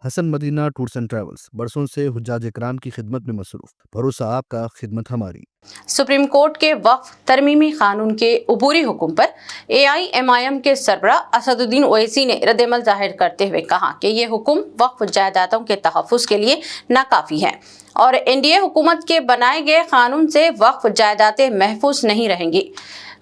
Hasan Madina tours and travels बरसों से हुज्जाज इकराम की खिदमत में मसरूफ। भरोसा आपका, खिदमत हमारी। सुप्रीम कोर्ट के वक्फ तरमीमी कानून के अबूरी हुक्म पर AIMIM के सरबराह असदुद्दीन ओवैसी ने रद्दअमल जाहिर करते हुए कहा कि ये हुक्म वक्फ जायदादों के तहफ़्फ़ुज़ के लिए नाकाफी है और NDA हुकूमत के बनाए गए कानून से वक्फ जायदादें महफूज नहीं रहेंगी।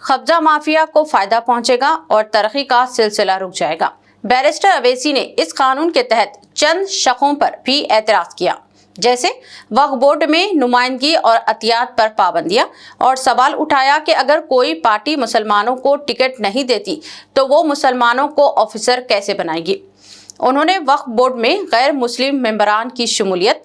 कब्जा माफिया को फायदा पहुंचेगा और तरक्की का सिलसिला रुक जाएगा। बैरिस्टर ओवैसी ने इस कानून के तहत चंद शकों पर भी एतराज किया, जैसे वक्फ बोर्ड में नुमाइंदगी और अतियात पर पाबंदियां, और सवाल उठाया कि अगर कोई पार्टी मुसलमानों को टिकट नहीं देती तो वो मुसलमानों को ऑफिसर कैसे बनाएगी। उन्होंने वक्फ बोर्ड में गैर मुस्लिम मेंबरान की शमूलियत,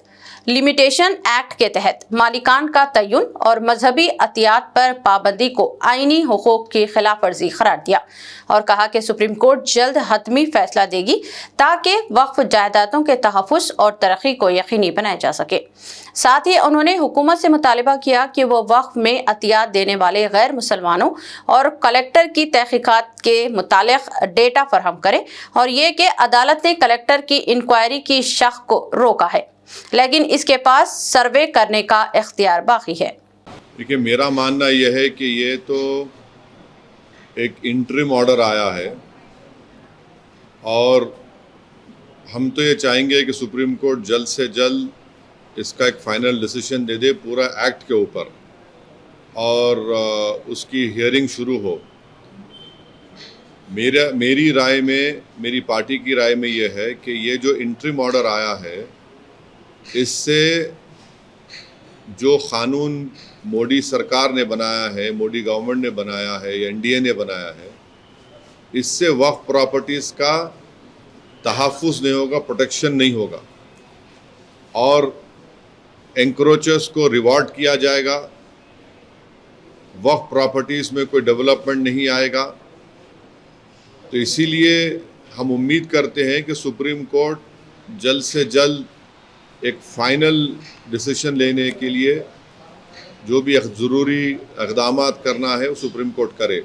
लिमिटेशन एक्ट के तहत मालिकान का तयन और मजहबी अतियात पर पाबंदी को आईनी हुकूक की खिलाफ वर्जी करार दिया और कहा कि सुप्रीम कोर्ट जल्द हतमी फैसला देगी ताकि वक्फ जायदादों के तहफ़्फ़ुज़ और तरक्की को यकीनी बनाया जा सके। साथ ही उन्होंने हुकूमत से मुतालिबा किया कि वो वक्फ में अतियात देने वाले गैर मुसलमानों और कलेक्टर की तहकीकात के मुतालिक डेटा फराहम करे और ये कि अदालत ने कलेक्टर की इंक्वायरी की शक को रोका है, लेकिन इसके पास सर्वे करने का इख्तियार बाकी है। देखिए, मेरा मानना यह है कि ये तो एक इंटरिम ऑर्डर आया है और हम तो ये चाहेंगे कि सुप्रीम कोर्ट जल्द से जल्द इसका एक फाइनल डिसीजन दे दे पूरा एक्ट के ऊपर और उसकी हियरिंग शुरू हो। मेरी राय में, मेरी पार्टी की राय में ये है कि ये जो इंटरिम ऑर्डर आया है, इससे जो कानून मोदी सरकार ने बनाया है, मोदी गवर्नमेंट ने बनाया है या NDA ने बनाया है, इससे वक्फ प्रॉपर्टीज़ का तहफ़्फ़ुज़ नहीं होगा, प्रोटेक्शन नहीं होगा और एंक्रोचर्स को रिवॉर्ड किया जाएगा। वक्फ प्रॉपर्टीज़ में कोई डेवलपमेंट नहीं आएगा। तो इसीलिए हम उम्मीद करते हैं कि सुप्रीम कोर्ट जल्द से जल्द एक फ़ाइनल डिसीजन लेने के लिए जो भी ज़रूरी इक़दामात करना है वो सुप्रीम कोर्ट करे।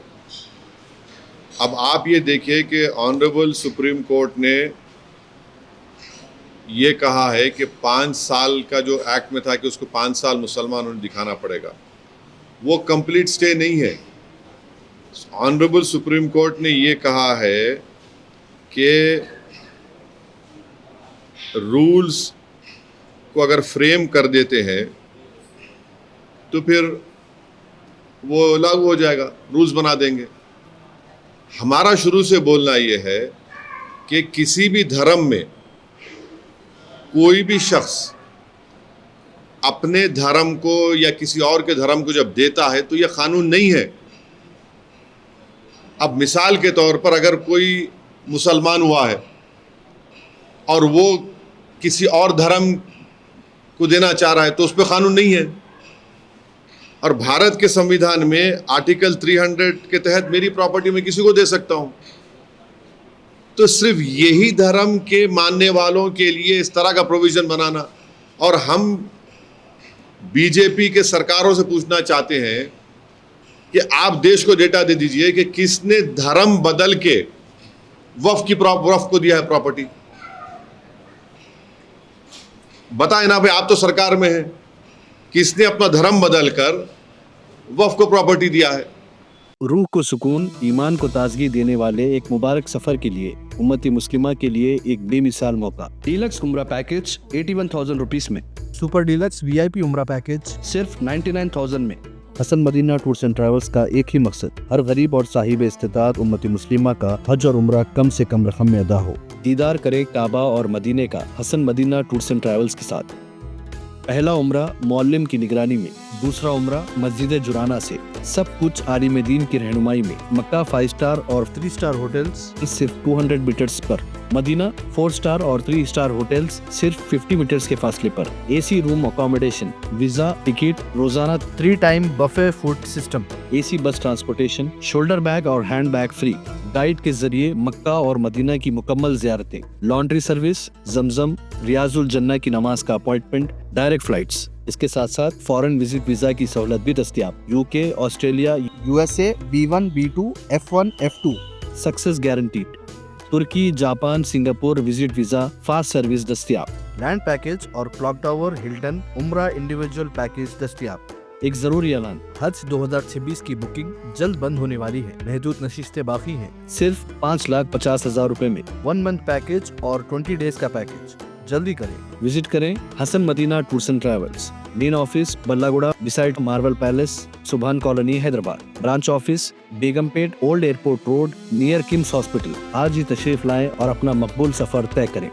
अब आप ये देखिए कि ऑनरेबल सुप्रीम कोर्ट ने ये कहा है कि 5 साल का जो एक्ट में था कि उसको 5 साल मुसलमानों ने दिखाना पड़ेगा, वो कंप्लीट स्टे नहीं है। ऑनरेबल सुप्रीम कोर्ट ने ये कहा है कि रूल्स को अगर फ्रेम कर देते हैं तो फिर वो लागू हो जाएगा, रूल्स बना देंगे। हमारा शुरू से बोलना ये है कि किसी भी धर्म में कोई भी शख्स अपने धर्म को या किसी और के धर्म को जब देता है तो ये कानून नहीं है। अब मिसाल के तौर पर अगर कोई मुसलमान हुआ है और वो किसी और धर्म को देना चाह रहा है तो उस पर कानून नहीं है। और भारत के संविधान में आर्टिकल 300 के तहत मेरी प्रॉपर्टी में किसी को दे सकता हूं। तो सिर्फ यही धर्म के मानने वालों के लिए इस तरह का प्रोविजन बनाना, और हम बीजेपी के सरकारों से पूछना चाहते हैं कि आप देश को डेटा दे दीजिए कि किसने धर्म बदल के वक्फ को दिया है प्रॉपर्टी। बताए ना भाई, आप तो सरकार में हैं, किसने अपना धर्म बदलकर वक्फ को प्रॉपर्टी दिया है। रूह को सुकून, ईमान को ताजगी देने वाले एक मुबारक सफर के लिए उम्मती मुस्लिमा के लिए एक बेमिसाल मौका। डीलक्स उम्रा पैकेज 81,000 रुपीस में, सुपर डीलक्स VIP उम्रा पैकेज सिर्फ 99,000 में। Hasan Madina tours and travels का एक ही मकसद, हर गरीब और साहिब इस्तिताअत उम्मती मुस्लिमा का हज और उम्रा कम से कम रकम में अदा हो। दीदार करे काबा और मदीने का Hasan Madina tours and travels के साथ। पहला उम्रा मौल्लिम की निगरानी में, दूसरा उम्रा मस्जिद जुराना से, सब कुछ आलिम दीन की रहनुमाई में। मक्का 5 स्टार और 3 स्टार होटल्स सिर्फ 200 मीटर्स पर। मदीना 4 स्टार और 3 स्टार होटल्स सिर्फ 50 मीटर्स के फासले पर। AC room accommodation, visa, ticket, रोजाना 3 time buffet food system, AC bus transportation, shoulder bag और हैंड बैग फ्री। गाइड के जरिए मक्का और मदीना की मुकम्मल ज़ियारतें, लॉन्ड्री सर्विस, जमजम, रियाजुल जन्ना की नमाज का अपॉइंटमेंट, डायरेक्ट फ्लाइट्स। इसके साथ साथ फॉरेन विजिट वीजा की सहूलत भी दस्तियाब। UK, Australia, USA B1 B2 F1 F2 success guaranteed. तुर्की, Japan, Singapore visit visa fast service दस्तयाब। लैंड पैकेज और क्लॉक टावर हिल्टन उम्रा इंडिविजुअल पैकेज दस्तयाब। एक जरूरी ऐलान, हज 2026 की बुकिंग जल्द बंद होने वाली है। महदूद नशिस्तें बाकी हैं। सिर्फ 5,50,000 रुपए में। 1 मंथ पैकेज और 20 डेज का पैकेज, जल्दी करें। विजिट करें Hasan Madina tours and travels, main office Ballaguda beside marble palace, Subhan colony, Hyderabad. Branch office Begumpet, old airport road, near KIMS hospital. आज ही तशरीफ लाएं और अपना मकबूल सफर तय करें।